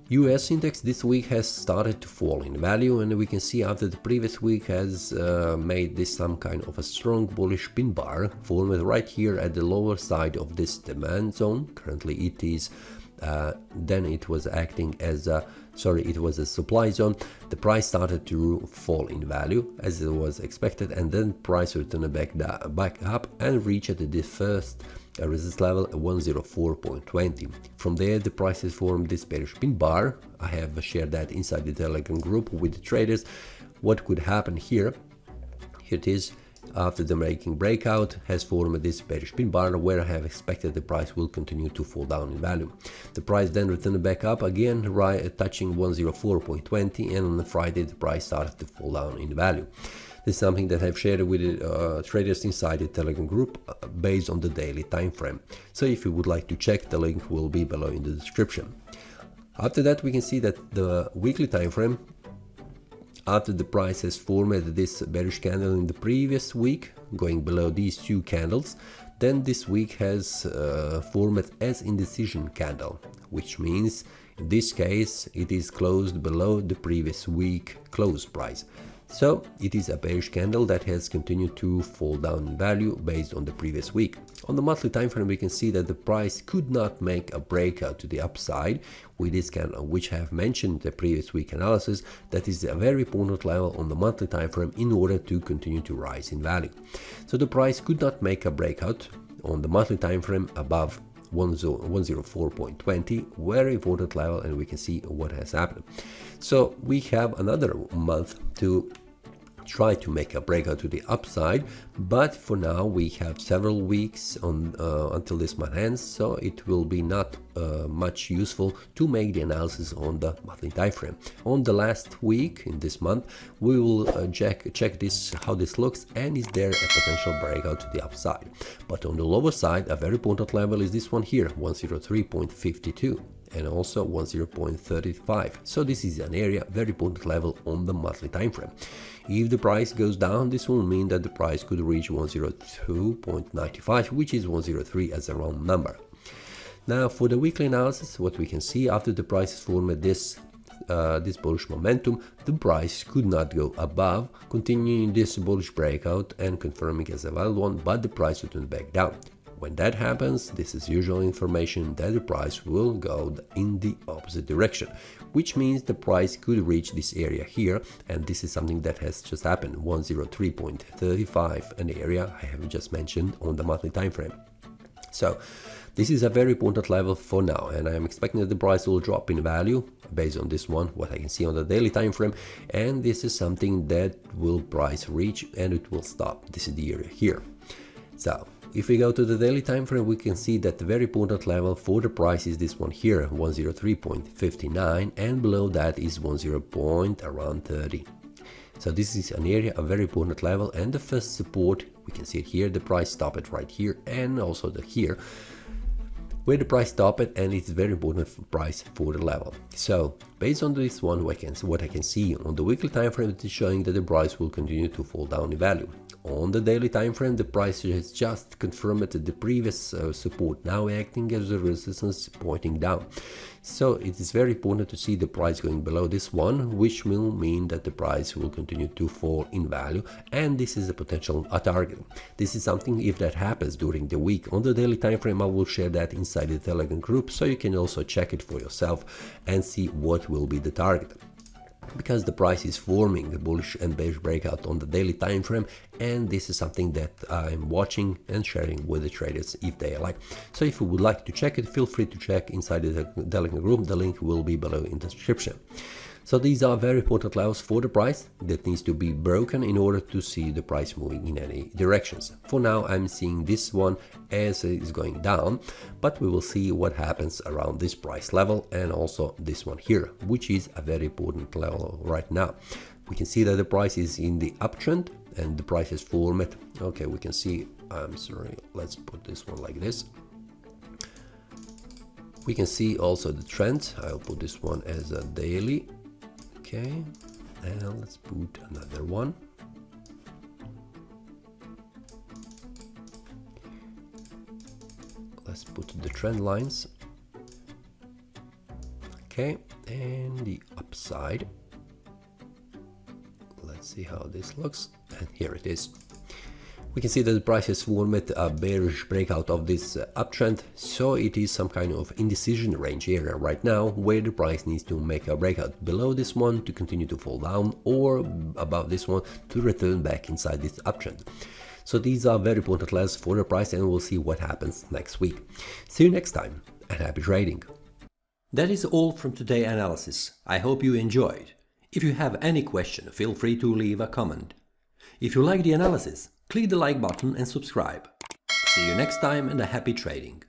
US index this week has started to fall in value, and we can see after the previous week has made this some kind of a strong bullish pin bar formed right here at the lower side of this demand zone. Currently it is then it was acting as a it was a supply zone. The price started to fall in value as it was expected, and then price returned back up and reached the first resistance level 104.20. From there the price has formed this bearish pin bar. I have shared that inside the Telegram group with the traders. What could happen here? Here it is. After the making breakout has formed this bearish pin bar where I have expected the price will continue to fall down in value. The price then returned back up again, touching 104.20, and on the Friday the price started to fall down in value. This is something that I've shared with traders inside the Telegram group based on the daily time frame. So if you would like to check, the link will be below in the description. After that we can see that the weekly time frame, after the price has formed this bearish candle in the previous week, going below these two candles, then this week has formed as indecision candle, which means in this case it is closed below the previous week close price. So it is a bearish candle that has continued to fall down in value based on the previous week. On the monthly time frame we can see that the price could not make a breakout to the upside with this candle, which I have mentioned in the previous week analysis. That is a very important level on the monthly time frame in order to continue to rise in value. So the price could not make a breakout on the monthly time frame above 104.20, very important level, and we can see what has happened. So we have another month to try to make a breakout to the upside, but for now we have several weeks on until this month ends, so it will be not much useful to make the analysis on the monthly time frame. On the last week in this month we will check this, how this looks, and is there a potential breakout to the upside. But on the lower side a very important level is this one here, 103.52, and also 10.35. So this is an area, very important level on the monthly time frame. If the price goes down, this will mean that the price could reach 102.95, which is 103 as a round number. Now for the weekly analysis, what we can see after the price formed this bullish momentum, the price could not go above, continuing this bullish breakout and confirming as a valid one, but the price returned back down. When that happens, this is usual information that the price will go in the opposite direction, which means the price could reach this area here, and this is something that has just happened, 103.35, an area I have just mentioned on the monthly time frame. So this is a very important level for now, and I am expecting that the price will drop in value based on this one, what I can see on the daily time frame, and this is something that will price reach and it will stop. This is the area here. So if we go to the daily time frame, we can see that the very important level for the price is this one here, 103.59, and below that is 10.30. So this is an area, a very important level, and the first support, we can see it here, the price stop it right here, and also the here, where the price stop it, and it's very important for price for the level. So based on this one, what I can see on the weekly time frame, it is showing that the price will continue to fall down in value. On the daily time frame, the price has just confirmed the previous support, now acting as a resistance pointing down. So it is very important to see the price going below this one, which will mean that the price will continue to fall in value, and this is a potential target. This is something, if that happens during the week on the daily time frame, I will share that inside the Telegram group, so you can also check it for yourself and see what will be the target. Because the price is forming the bullish and bearish breakout on the daily time frame, and this is something that I'm watching and sharing with the traders if they like. So if you would like to check it, feel free to check inside the Telegram group. The link will be below in the description. So these are very important levels for the price that needs to be broken in order to see the price moving in any directions. For now, I'm seeing this one as it is going down, but we will see what happens around this price level, and also this one here, which is a very important level right now. We can see that the price is in the uptrend and the price is formed. Okay, we can see, I'm sorry, let's put this one like this. We can see also the trend. I'll put this one as a daily. Okay, and let's put another one. Let's put the trend lines. Okay, and the upside. Let's see how this looks, and here it is. We can see that the price has formed a bearish breakout of this uptrend, so it is some kind of indecision range area right now where the price needs to make a breakout below this one to continue to fall down, or above this one to return back inside this uptrend. So these are very important levels for the price, and we'll see what happens next week. See you next time, and happy trading! That is all from today's analysis. I hope you enjoyed. If you have any question, feel free to leave a comment. If you like the analysis, click the like button and subscribe. See you next time, and a happy trading!